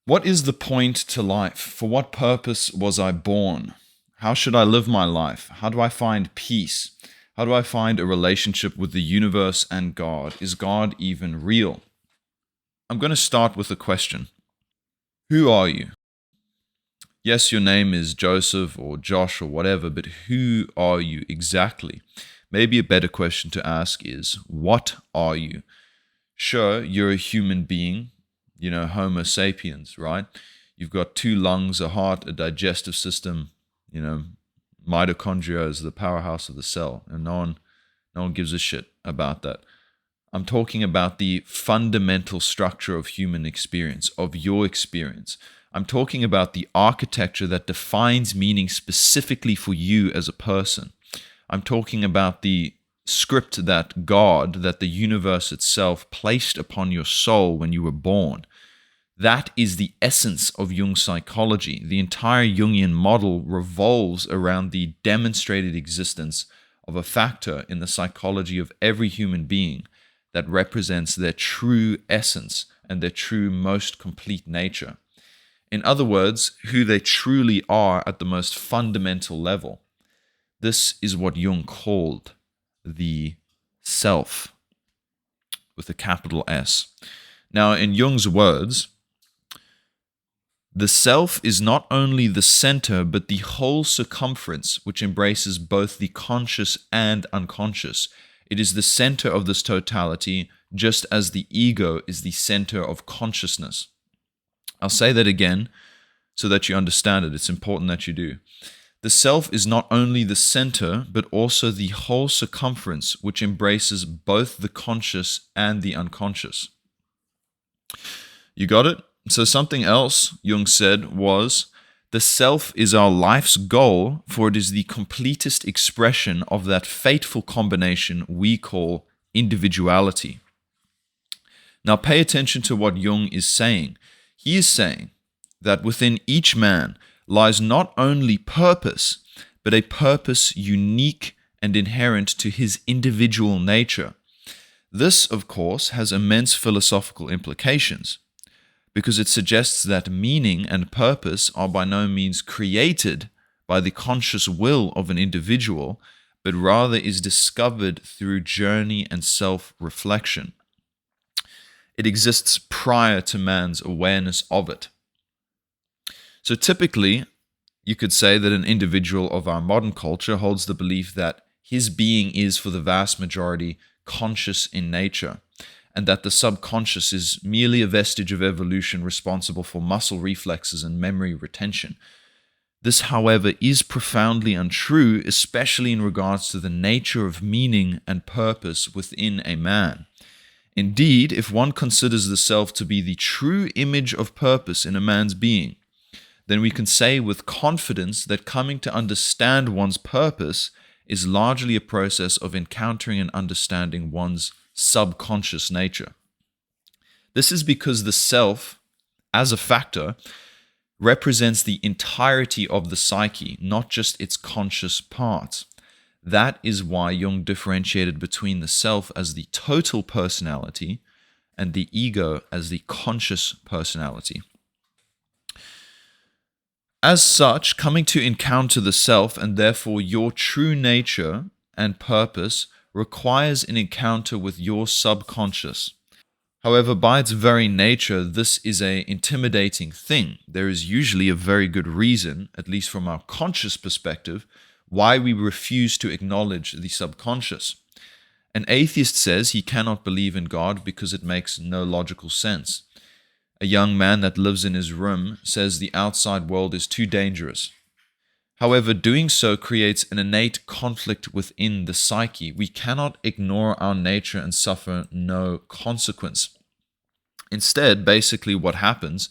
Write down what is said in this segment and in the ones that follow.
What is the point to life? For what purpose was I born? How should I live my life? How do I find peace? How do I find a relationship with the universe and God? Is God even real? I'm going to start with a question. Who are you? Yes, your name is Joseph or Josh or whatever, but who are you exactly? Maybe a better question to ask is, what are you? Sure, you're a human being, Homo sapiens, right? You've got 2 lungs, a heart, a digestive system, mitochondria is the powerhouse of the cell, and no one gives a shit about that. I'm talking about the fundamental structure of human experience, of your experience. I'm talking about the architecture that defines meaning specifically for you as a person. I'm talking about the script that God, that the universe itself placed upon your soul when you were born. That is the essence of Jung's psychology. The entire Jungian model revolves around the demonstrated existence of a factor in the psychology of every human being that represents their true essence and their true most complete nature. In other words, who they truly are at the most fundamental level. This is what Jung called the self, with a capital S. Now, in Jung's words, the self is not only the center, but the whole circumference, which embraces both the conscious and unconscious. It is the center of this totality, just as the ego is the center of consciousness. I'll say that again so that you understand it. It's important that you do. The self is not only the center, but also the whole circumference, which embraces both the conscious and the unconscious. You got it? So something else Jung said was, the self is our life's goal, for it is the completest expression of that fateful combination we call individuality. Now pay attention to what Jung is saying. He is saying that within each man lies not only purpose, but a purpose unique and inherent to his individual nature. This, of course, has immense philosophical implications, because it suggests that meaning and purpose are by no means created by the conscious will of an individual, but rather is discovered through journey and self-reflection. It exists prior to man's awareness of it. So typically, you could say that an individual of our modern culture holds the belief that his being is, for the vast majority, conscious in nature, and that the subconscious is merely a vestige of evolution responsible for muscle reflexes and memory retention. This, however, is profoundly untrue, especially in regards to the nature of meaning and purpose within a man. Indeed, if one considers the self to be the true image of purpose in a man's being, then we can say with confidence that coming to understand one's purpose is largely a process of encountering and understanding one's subconscious nature. This is because the self, as a factor, represents the entirety of the psyche, not just its conscious parts. That is why Jung differentiated between the self as the total personality and the ego as the conscious personality. As such, coming to encounter the self and therefore your true nature and purpose requires an encounter with your subconscious. However, by its very nature, this is an intimidating thing. There is usually a very good reason, at least from our conscious perspective, why we refuse to acknowledge the subconscious. An atheist says he cannot believe in God because it makes no logical sense. A young man that lives in his room says the outside world is too dangerous. However, doing so creates an innate conflict within the psyche. We cannot ignore our nature and suffer no consequence. Instead, basically what happens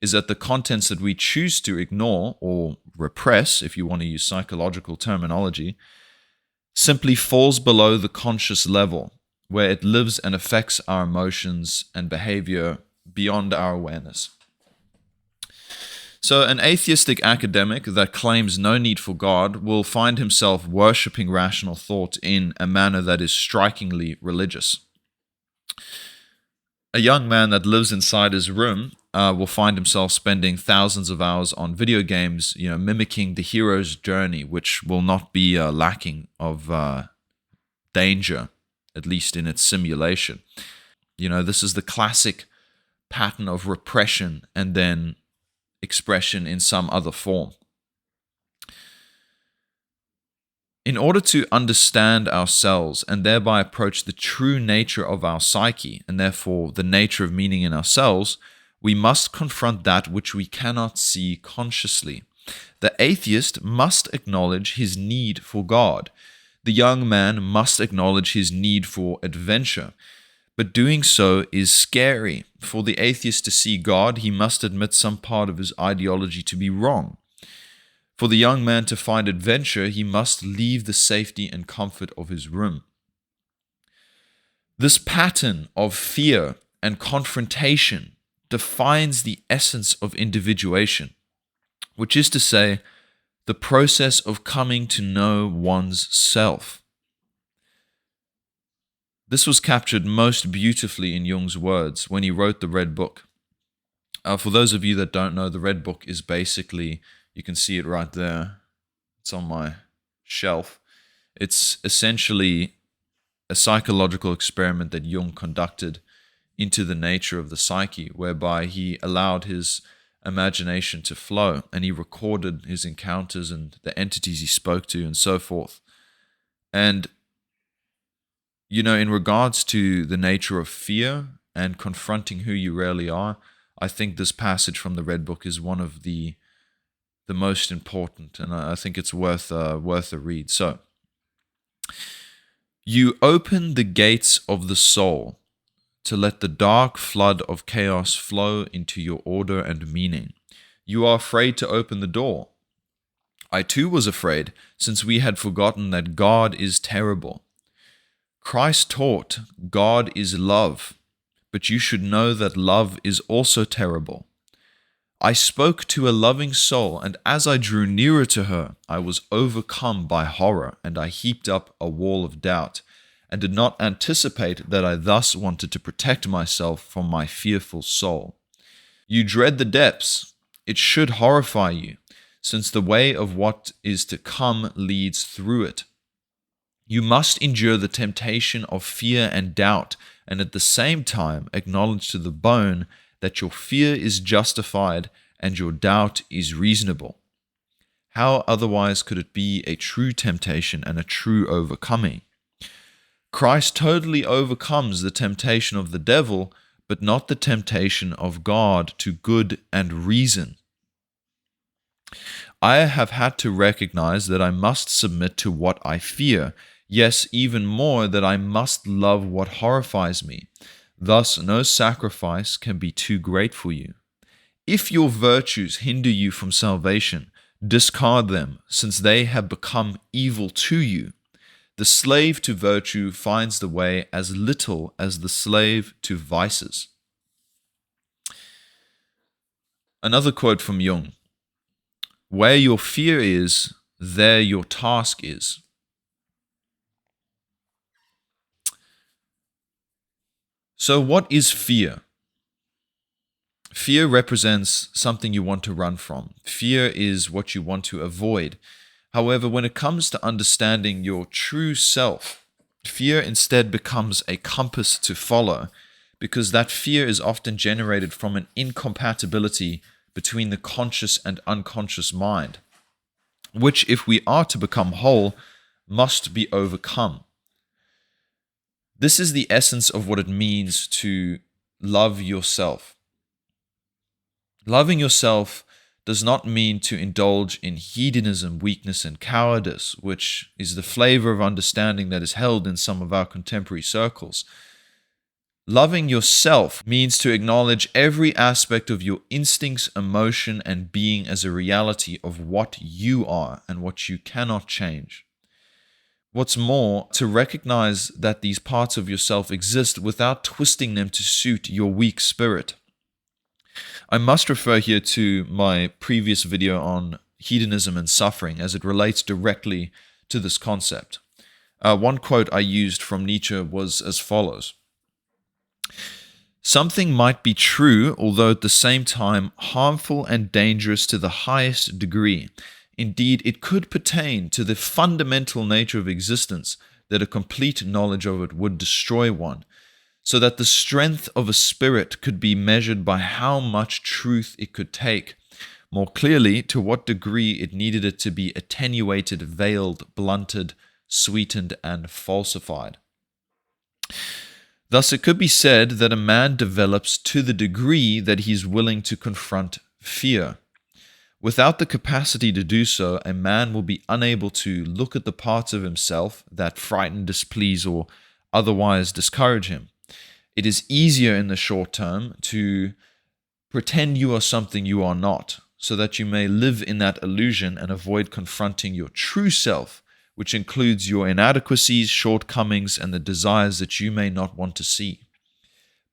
is that the contents that we choose to ignore or repress, if you want to use psychological terminology, simply falls below the conscious level, where it lives and affects our emotions and behavior beyond our awareness. So an atheistic academic that claims no need for God will find himself worshipping rational thought in a manner that is strikingly religious. A young man that lives inside his room will find himself spending thousands of hours on video games, mimicking the hero's journey, which will not be lacking of danger, at least in its simulation. This is the classic pattern of repression and then expression in some other form. In order to understand ourselves and thereby approach the true nature of our psyche, and therefore the nature of meaning in ourselves, we must confront that which we cannot see consciously. The atheist must acknowledge his need for God. The young man must acknowledge his need for adventure. But doing so is scary. For the atheist to see God, he must admit some part of his ideology to be wrong. For the young man to find adventure, he must leave the safety and comfort of his room. This pattern of fear and confrontation defines the essence of individuation, which is to say, the process of coming to know one's self. This was captured most beautifully in Jung's words when he wrote the Red Book. For those of you that don't know, the Red Book is basically, you can see it right there. It's on my shelf. It's essentially a psychological experiment that Jung conducted into the nature of the psyche, whereby he allowed his imagination to flow and he recorded his encounters and the entities he spoke to and so forth. And, in regards to the nature of fear and confronting who you really are, I think this passage from the Red Book is one of the most important, and I think it's worth a read. So, you open the gates of the soul to let the dark flood of chaos flow into your order and meaning. You are afraid to open the door. I too was afraid, since we had forgotten that God is terrible. Christ taught God is love, but you should know that love is also terrible. I spoke to a loving soul, and as I drew nearer to her, I was overcome by horror, and I heaped up a wall of doubt, and did not anticipate that I thus wanted to protect myself from my fearful soul. You dread the depths. It should horrify you, since the way of what is to come leads through it. You must endure the temptation of fear and doubt, and at the same time acknowledge to the bone that your fear is justified and your doubt is reasonable. How otherwise could it be a true temptation and a true overcoming? Christ totally overcomes the temptation of the devil, but not the temptation of God to good and reason. I have had to recognize that I must submit to what I fear, yes, even more, that I must love what horrifies me. Thus, no sacrifice can be too great for you. If your virtues hinder you from salvation, discard them, since they have become evil to you. The slave to virtue finds the way as little as the slave to vices. Another quote from Jung. Where your fear is, there your task is. So what is fear? Fear represents something you want to run from. Fear is what you want to avoid. However, when it comes to understanding your true self, fear instead becomes a compass to follow, because that fear is often generated from an incompatibility between the conscious and unconscious mind, which, if we are to become whole, must be overcome. This is the essence of what it means to love yourself. Loving yourself does not mean to indulge in hedonism, weakness, and cowardice, which is the flavor of understanding that is held in some of our contemporary circles. Loving yourself means to acknowledge every aspect of your instincts, emotion, and being as a reality of what you are and what you cannot change. What's more, to recognize that these parts of yourself exist without twisting them to suit your weak spirit. I must refer here to my previous video on hedonism and suffering, as it relates directly to this concept. One quote I used from Nietzsche was as follows. Something might be true, although at the same time harmful and dangerous to the highest degree. Indeed, it could pertain to the fundamental nature of existence that a complete knowledge of it would destroy one, so that the strength of a spirit could be measured by how much truth it could take, more clearly to what degree it needed it to be attenuated, veiled, blunted, sweetened, and falsified. Thus, it could be said that a man develops to the degree that he is willing to confront fear. Without the capacity to do so, a man will be unable to look at the parts of himself that frighten, displease, or otherwise discourage him. It is easier in the short term to pretend you are something you are not, so that you may live in that illusion and avoid confronting your true self, which includes your inadequacies, shortcomings, and the desires that you may not want to see.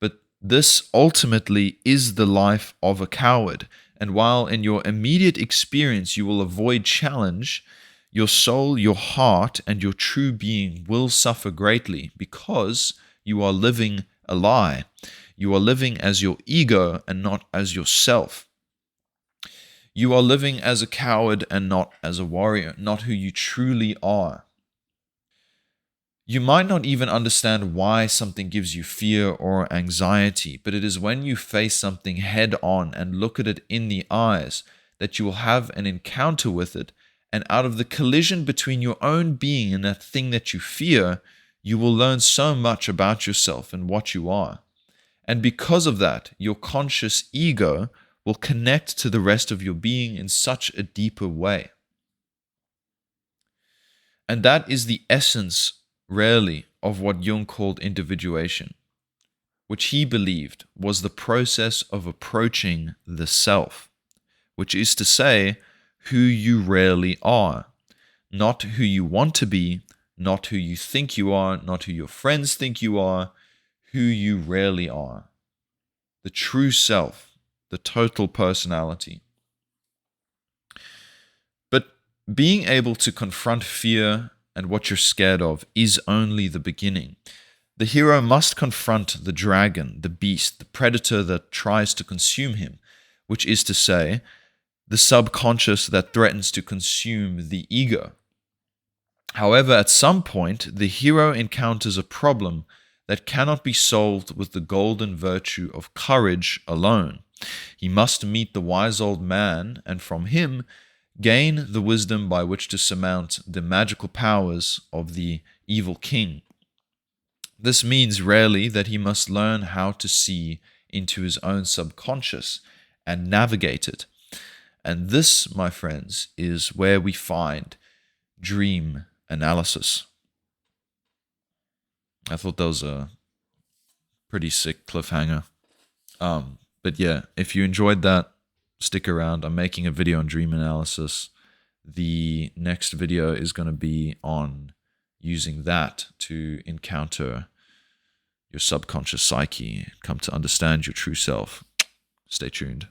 But this ultimately is the life of a coward, and while in your immediate experience you will avoid challenge, your soul, your heart, and your true being will suffer greatly because you are living a lie. You are living as your ego and not as yourself. You are living as a coward and not as a warrior, not who you truly are. You might not even understand why something gives you fear or anxiety, but it is when you face something head on and look at it in the eyes that you will have an encounter with it, and out of the collision between your own being and that thing that you fear, you will learn so much about yourself and what you are. And because of that, your conscious ego will connect to the rest of your being in such a deeper way. And that is the essence, really, of what Jung called individuation, which he believed was the process of approaching the self, which is to say, who you really are, not who you want to be, not who you think you are, not who your friends think you are, who you really are. The true self, the total personality. But being able to confront fear and what you're scared of is only the beginning. The hero must confront the dragon, the beast, the predator that tries to consume him, which is to say, the subconscious that threatens to consume the ego. However, at some point, the hero encounters a problem that cannot be solved with the golden virtue of courage alone. He must meet the wise old man, and from him gain the wisdom by which to surmount the magical powers of the evil king. This means rarely that he must learn how to see into his own subconscious and navigate it. And this, my friends, is where we find dream analysis. I thought that was a pretty sick cliffhanger. But yeah, if you enjoyed that, stick around. I'm making a video on dream analysis. The next video is going to be on using that to encounter your subconscious psyche, come to understand your true self. Stay tuned.